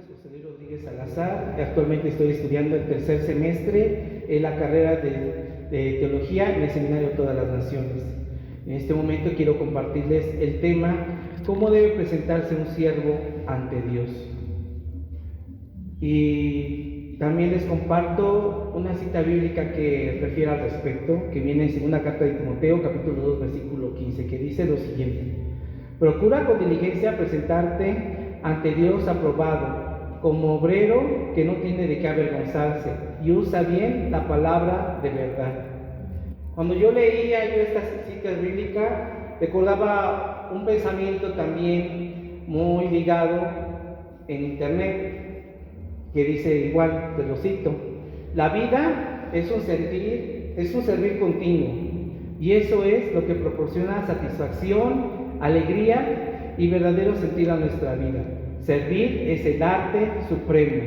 José Luis Rodríguez Salazar. Actualmente estoy estudiando el tercer semestre en la carrera de Teología en el Seminario Todas las Naciones. En este momento quiero compartirles el tema: ¿cómo debe presentarse un siervo ante Dios? Y también les comparto una cita bíblica que refiere al respecto, que viene en segunda carta de Timoteo, capítulo 2, versículo 15, que dice lo siguiente: procura con diligencia presentarte ante Dios aprobado, como obrero que no tiene de qué avergonzarse, y usa bien la palabra de verdad. Cuando yo leía estas citas bíblicas, recordaba un pensamiento también muy ligado en internet, que dice igual, te lo cito: la vida es un servir continuo, y eso es lo que proporciona satisfacción, alegría y verdadero sentido a nuestra vida. Servir es el arte supremo.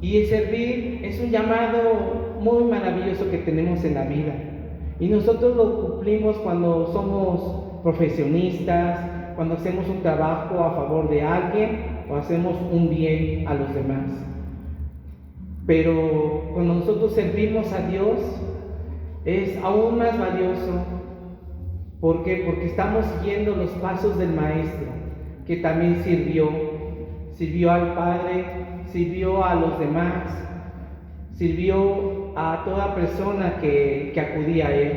Y el servir es un llamado muy maravilloso que tenemos en la vida. Y nosotros lo cumplimos cuando somos profesionistas, cuando hacemos un trabajo a favor de alguien o hacemos un bien a los demás. Pero cuando nosotros servimos a Dios es aún más valioso. ¿Por qué? Porque estamos siguiendo los pasos del Maestro, que también sirvió al Padre, sirvió a los demás, sirvió a toda persona que acudía a Él,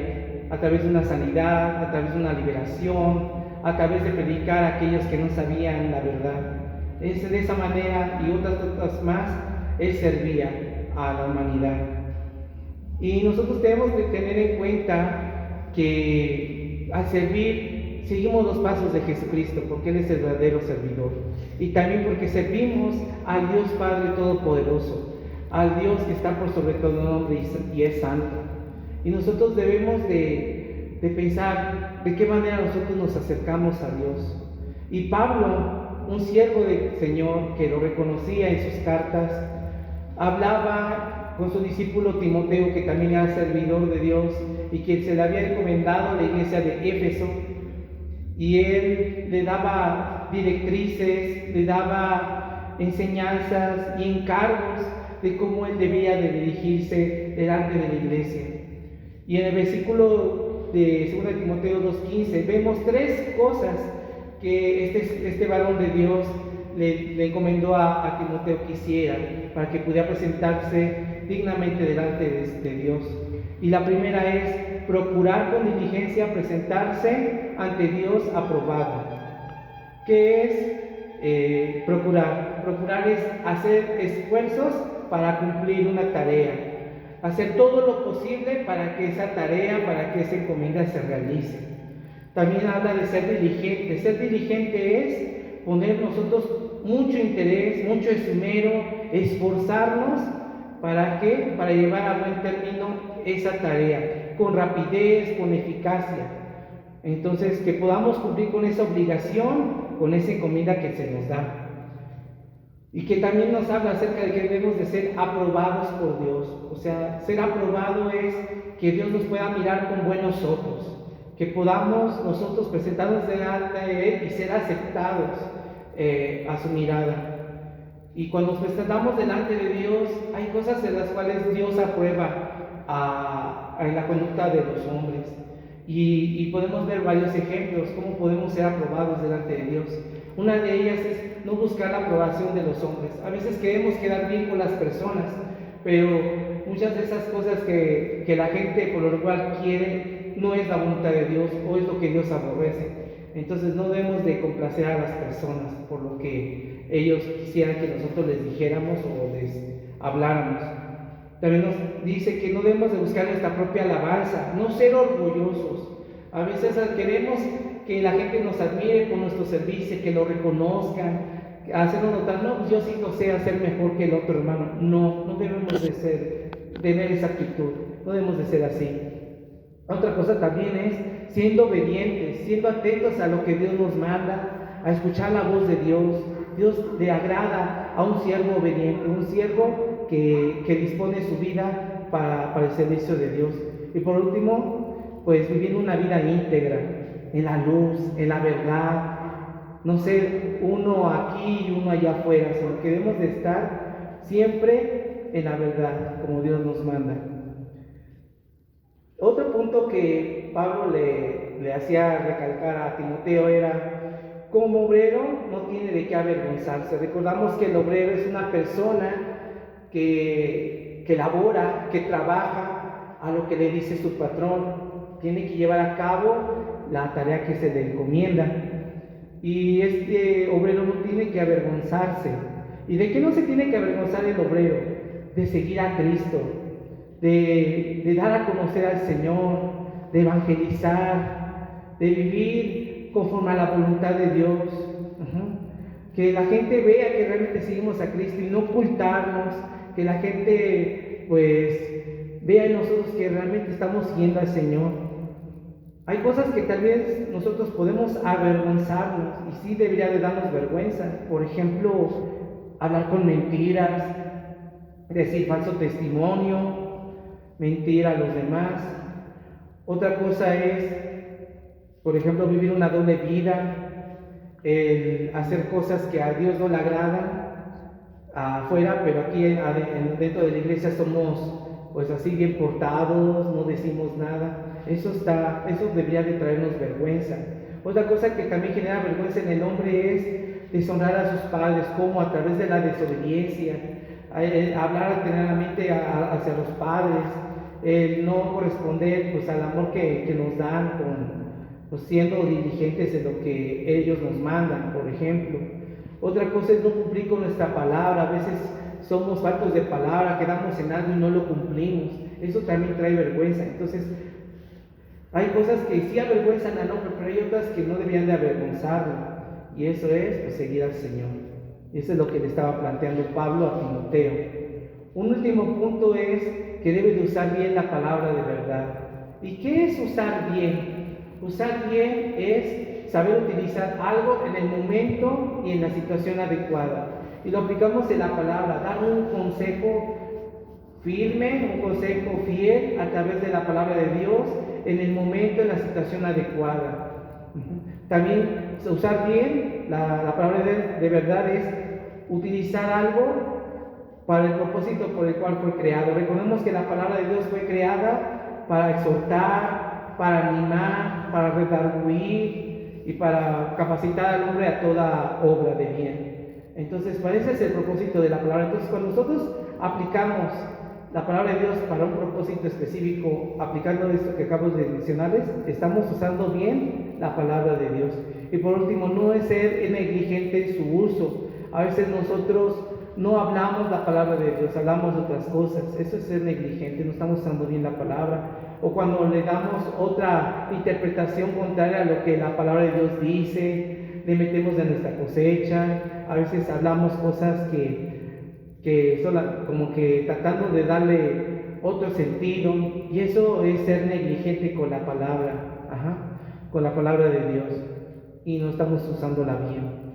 a través de una sanidad, a través de una liberación, a través de predicar a aquellos que no sabían la verdad. Es de esa manera y otras más, Él servía a la humanidad. Y nosotros tenemos que tener en cuenta que al servir seguimos los pasos de Jesucristo, porque Él es el verdadero servidor, y también porque servimos al Dios Padre Todopoderoso, al Dios que está por sobre todo nombre y es santo. Y nosotros debemos de pensar de qué manera nosotros nos acercamos a Dios. Y Pablo, un siervo del Señor que lo reconocía en sus cartas, hablaba con su discípulo Timoteo, que también era servidor de Dios y quien se le había encomendado a la iglesia de Éfeso, y él le daba directrices, le daba enseñanzas y encargos de cómo él debía de dirigirse delante de la iglesia. Y en el versículo de 2 Timoteo 2:15 vemos tres cosas que este varón de Dios le encomendó a Timoteo que hiciera para que pudiera presentarse dignamente delante de Dios. Y la primera es procurar con diligencia presentarse ante Dios aprobado. ¿Qué es procurar? Procurar es hacer esfuerzos para cumplir una tarea, hacer todo lo posible para que esa tarea, para que esa encomienda se realice. También habla de ser diligente. Ser diligente es poner nosotros mucho interés, mucho esmero, esforzarnos. ¿Para qué? Para llevar a buen término esa tarea, con rapidez, con eficacia. Entonces, que podamos cumplir con esa obligación, con esa encomienda que se nos da. Y que también nos habla acerca de que debemos de ser aprobados por Dios. O sea, ser aprobado es que Dios nos pueda mirar con buenos ojos, que podamos nosotros presentarnos delante de Él y ser aceptados a su mirada. Y cuando nos presentamos delante de Dios, hay cosas en las cuales Dios aprueba en la conducta de los hombres. Y podemos ver varios ejemplos, cómo podemos ser aprobados delante de Dios. Una de ellas es no buscar la aprobación de los hombres. A veces queremos quedar bien con las personas, pero muchas de esas cosas que la gente por lo regular quiere no es la voluntad de Dios o es lo que Dios aborrece. Entonces no debemos de complacer a las personas por lo que ellos quisieran que nosotros les dijéramos o les habláramos. También nos dice que no debemos de buscar nuestra propia alabanza, no ser orgullosos. A veces queremos que la gente nos admire por nuestro servicio, que lo reconozcan, hacernos notar: no, pues yo sí lo sé hacer mejor que el otro hermano. No debemos de tener esa actitud, no debemos de ser así. Otra cosa también es siendo obedientes, siendo atentos a lo que Dios nos manda, a escuchar la voz de Dios. Dios le agrada a un siervo obediente, un siervo que dispone su vida para el servicio de Dios. Y por último, pues viviendo una vida íntegra, en la luz, en la verdad, no ser uno aquí y uno allá afuera, sino que debemos de estar siempre en la verdad, como Dios nos manda. Otro punto que Pablo le hacía recalcar a Timoteo era, como obrero no tiene de qué avergonzarse. Recordamos que el obrero es una persona que labora, que trabaja a lo que le dice su patrón, tiene que llevar a cabo la tarea que se le encomienda. Y este obrero no tiene que avergonzarse. ¿Y de qué no se tiene que avergonzar el obrero? De seguir a Cristo, de dar a conocer al Señor, de evangelizar, de vivir conforme a la voluntad de Dios. Que la gente vea que realmente seguimos a Cristo y no ocultarnos, que la gente pues vea en nosotros que realmente estamos siguiendo al Señor. Hay cosas que tal vez nosotros podemos avergonzarnos y sí debería de darnos vergüenza. Por ejemplo, hablar con mentiras, decir falso testimonio, mentir a los demás. Otra cosa es, por ejemplo, vivir una doble vida, el hacer cosas que a Dios no le agradan afuera, pero aquí dentro de la iglesia somos pues así bien portados, no decimos nada. Eso debería de traernos vergüenza. Otra cosa que también genera vergüenza en el hombre es deshonrar a sus padres, como a través de la desobediencia, hablar alteradamente hacia los padres, el no corresponder pues al amor que nos dan pues, siendo diligentes en lo que ellos nos mandan, por ejemplo. Otra cosa es no cumplir con nuestra palabra. A veces somos faltos de palabra, quedamos en algo y no lo cumplimos. Eso también trae vergüenza. Entonces, hay cosas que sí avergüenzan al hombre, pero hay otras que no deberían de avergonzarlo. Y eso es pues, seguir al Señor. Y eso es lo que le estaba planteando Pablo a Timoteo. Un último punto es que debe de usar bien la palabra de verdad. ¿Y qué es usar bien? Usar bien es saber utilizar algo en el momento y en la situación adecuada. Y lo aplicamos en la palabra, dar un consejo firme, un consejo fiel a través de la palabra de Dios en el momento, en la situación adecuada. También usar bien la palabra de verdad es utilizar algo para el propósito por el cual fue creado. Recordemos que la palabra de Dios fue creada para exhortar, para animar, para redarguir y para capacitar al hombre a toda obra de bien. Entonces, ese es el propósito de la palabra. Entonces, cuando nosotros aplicamos la palabra de Dios para un propósito específico, aplicando esto que acabo de mencionarles, estamos usando bien la palabra de Dios. Y por último, no es ser negligente en su uso. A veces nosotros no hablamos la palabra de Dios, hablamos de otras cosas. Eso es ser negligente, no estamos usando bien la palabra. O cuando le damos otra interpretación contraria a lo que la palabra de Dios dice, le metemos de nuestra cosecha. A veces hablamos cosas que son como que tratando de darle otro sentido, y eso es ser negligente con la palabra, con la palabra de Dios, y no estamos usándola bien.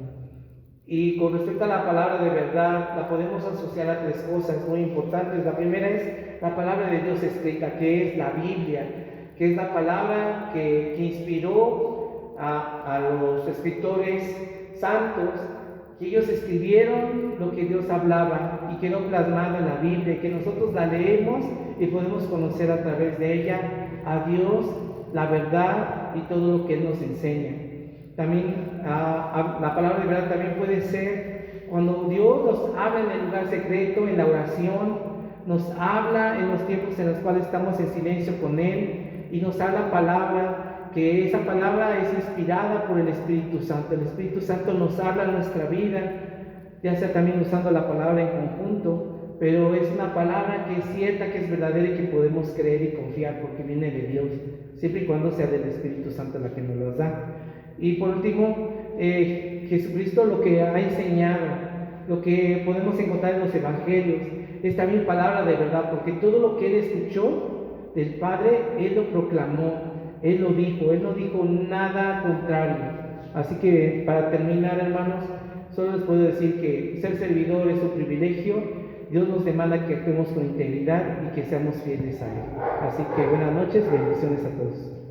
Y con respecto a la palabra de verdad, la podemos asociar a tres cosas muy importantes. La primera es la palabra de Dios escrita, que es la Biblia, que es la palabra que inspiró a los escritores santos, que ellos escribieron lo que Dios hablaba y quedó plasmado en la Biblia, que nosotros la leemos y podemos conocer a través de ella a Dios, la verdad y todo lo que Él nos enseña. También la palabra de verdad también puede ser cuando Dios nos habla en el lugar secreto, en la oración, nos habla en los tiempos en los cuales estamos en silencio con Él y nos habla palabra, que esa palabra es inspirada por el Espíritu Santo. El Espíritu Santo nos habla en nuestra vida, ya sea también usando la palabra en conjunto, pero es una palabra que es cierta, que es verdadera y que podemos creer y confiar porque viene de Dios, siempre y cuando sea del Espíritu Santo la que nos las da. Y por último, Jesucristo lo que ha enseñado, lo que podemos encontrar en los evangelios, es también palabra de verdad, porque todo lo que Él escuchó del Padre, Él lo proclamó, Él lo dijo, Él no dijo nada contrario. Así que para terminar, hermanos, solo les puedo decir que ser servidor es un privilegio. Dios nos demanda que actuemos con integridad y que seamos fieles a Él. Así que buenas noches, bendiciones a todos.